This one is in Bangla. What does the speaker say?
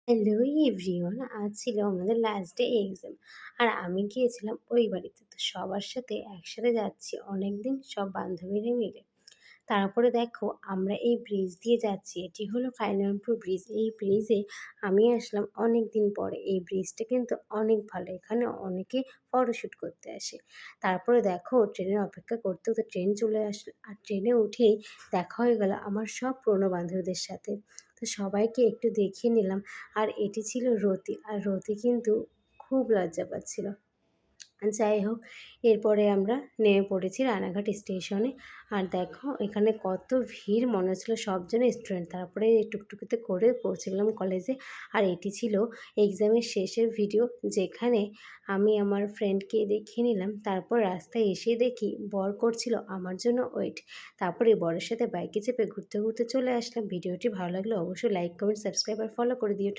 হ্যালো এভরিওয়ান, আজ ছিল আমাদের লাস্ট ডে এক্সাম। আর আমি গিয়েছিলাম ওই বাড়িতে, তো সবার সাথে একসাথে যাচ্ছি অনেকদিন সব বান্ধবীরা মিলে। তারপরে দেখো আমরা এই ব্রিজ দিয়ে যাচ্ছি, এটি হলো কালিরামপুর ব্রিজ। এই ব্রিজে আমি আসলাম অনেক দিন পরে। এই ব্রিজটা কিন্তু অনেক ভালো, এখানে অনেকে ফটোশ্যুট করতে আসে। তারপরে দেখো ট্রেনের অপেক্ষা করতে করতে ট্রেন চলে আসলো, আর ট্রেনে উঠেই দেখা হয়ে গেল আমার সব পুরনো বান্ধবীদের সাথে। তো সবাইকে একটু দেখিয়ে নিলাম। আর এটি ছিল রতি, আর রতি কিন্তু খুব লজ্জা পাচ্ছিল। যাই হোক, এরপরে আমরা নেমে পড়েছি রানাঘাট স্টেশনে। আর দেখো এখানে কত ভিড়, মনে হচ্ছিলো সব যেন স্টুডেন্ট। তারপরে এই টুকটুকিতে করে পৌঁছে গেলাম কলেজে। আর এটি ছিল এক্সামের শেষের ভিডিও, যেখানে আমি আমার ফ্রেন্ডকে দেখিয়ে নিলাম। তারপর রাস্তায় এসে দেখি বর করছিল আমার জন্য ওয়েট। তারপরে বরের সাথে বাইকে চেপে ঘুরতে ঘুরতে চলে আসলাম। ভিডিওটি ভালো লাগলে অবশ্যই লাইক কমেন্ট সাবস্ক্রাইব আর ফলো করে দিও।